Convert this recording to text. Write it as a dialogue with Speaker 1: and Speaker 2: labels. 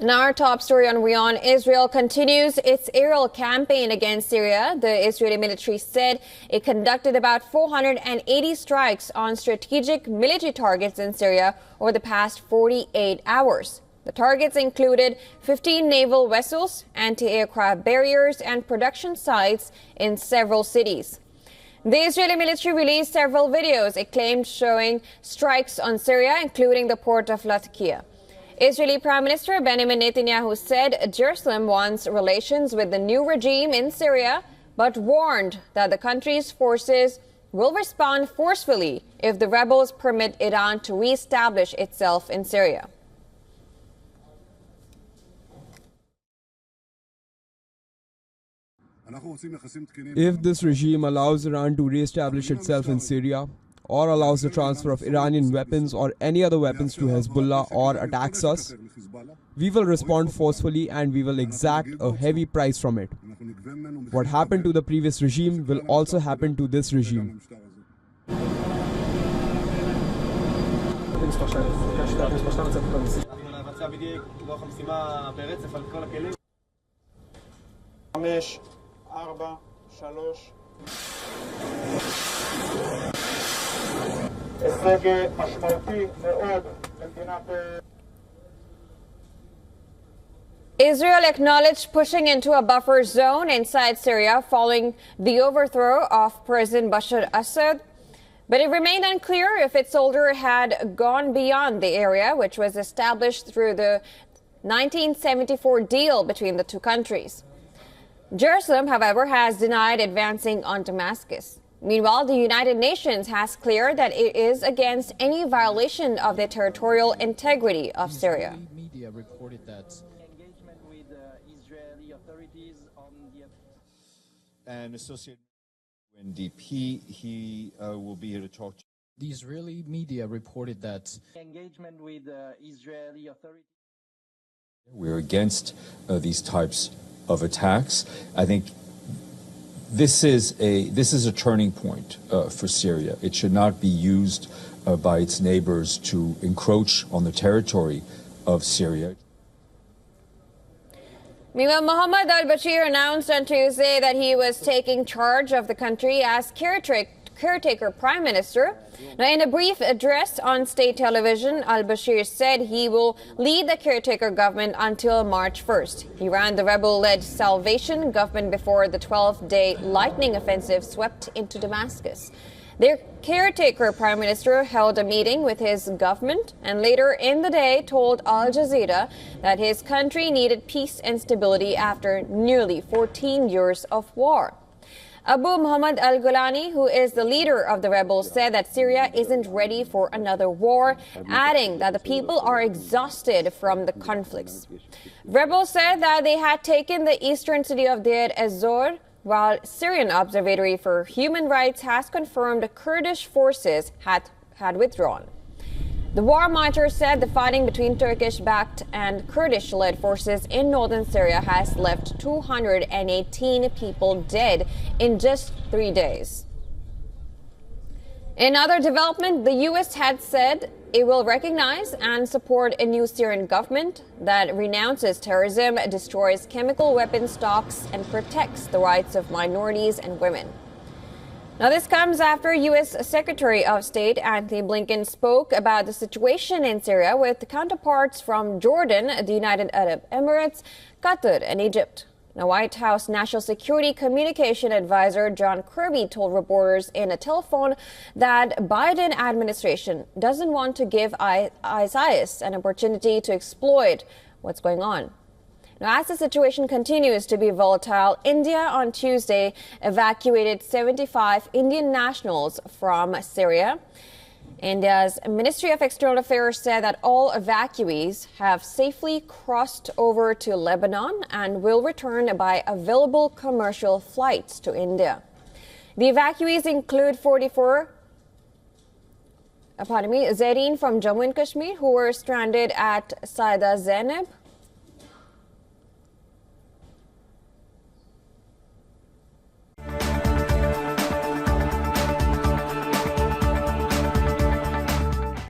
Speaker 1: In our top story on WION, Israel continues its aerial campaign against Syria. The Israeli military said it conducted about 480 strikes on strategic military targets in Syria over the past 48 hours. The targets included 15 naval vessels, anti-aircraft barriers, and production sites in several cities. The Israeli military released several videos it claimed showing strikes on Syria, including the port of Latakia. Israeli Prime Minister Benjamin Netanyahu said Jerusalem wants relations with the new regime in Syria, but warned that the country's forces will respond forcefully if the rebels permit Iran to re-establish itself in Syria.
Speaker 2: If this regime allows Iran to re-establish itself in Syria, or allows the transfer of Iranian weapons or any other weapons to Hezbollah or attacks us, we will respond forcefully and we will exact a heavy price from it. What happened to the previous regime will also happen to this regime.
Speaker 1: Israel acknowledged pushing into a buffer zone inside Syria following the overthrow of President Bashar Assad, but it remained unclear if its soldiers had gone beyond the area, which was established through the 1974 deal between the two countries. Jerusalem, however, has denied advancing on Damascus. Meanwhile, the United Nations has cleared that it is against any violation of the territorial integrity of Syria.
Speaker 3: Media reported that
Speaker 4: engagement with Israeli authorities on the
Speaker 5: and associated with UNDP, he will be here to talk to
Speaker 3: the Israeli media reported that
Speaker 4: engagement with Israeli authorities.
Speaker 5: We're against these types of attacks. I think this is a turning point for Syria. It should not be used by its neighbors to encroach on the territory of Syria.
Speaker 1: Meanwhile, Mohammed al-Bashir announced on Tuesday that he was taking charge of the country as caretaker prime minister. Now, in a brief address on state television, al-Bashir said he will lead the caretaker government until March 1st. He ran the rebel-led Salvation government before the 12-day lightning offensive swept into Damascus. Their caretaker prime minister held a meeting with his government and later in the day told Al Jazeera that his country needed peace and stability after nearly 14 years of war. Abu Muhammad al-Golani, who is the leader of the rebels, said that Syria isn't ready for another war, adding that the people are exhausted from the conflicts. Rebels said that they had taken the eastern city of Deir ez-Zor, while Syrian Observatory for Human Rights has confirmed Kurdish forces had withdrawn. The War Monitor said the fighting between Turkish-backed and Kurdish-led forces in northern Syria has left 218 people dead in just 3 days. In other development, the U.S. had said it will recognize and support a new Syrian government that renounces terrorism, destroys chemical weapon stocks, and protects the rights of minorities and women. Now, this comes after U.S. Secretary of State Antony Blinken spoke about the situation in Syria with counterparts from Jordan, the United Arab Emirates, Qatar, and Egypt. Now, White House National Security Communication Advisor John Kirby told reporters in a telephone that Biden administration doesn't want to give ISIS an opportunity to exploit what's going on. Now, as the situation continues to be volatile, India on Tuesday evacuated 75 Indian nationals from Syria. India's Ministry of External Affairs said that all evacuees have safely crossed over to Lebanon and will return by available commercial flights to India. The evacuees include 44 Zareen from Jammu and Kashmir, who were stranded at Saida Zainab,